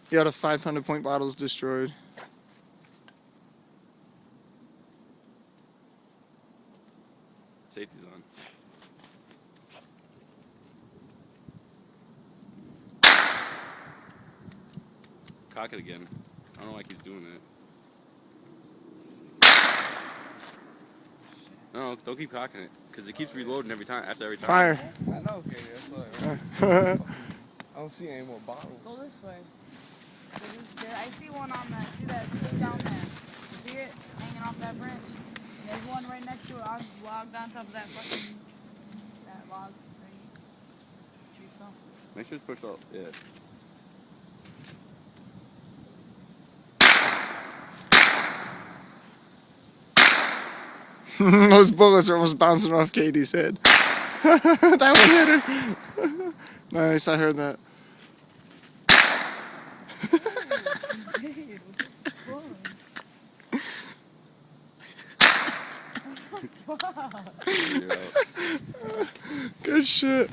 He got a 500-point bottles destroyed. Safety's on. Cock it again. I don't know why he's doing it. No, don't keep cocking it, because it keeps reloading every time, after every time. Fire. I know, Katie, that's why. I don't see any more bottles. Go this way. I see one on that. See that down there? You see it? Hanging off that branch? There's one right next to it. I was logged on top of that fucking... that log thing. Tree stump. Make sure it's pushed up. Yeah. Those bullets are almost bouncing off Katie's head. That one hit her. Nice, I heard that. Good shit.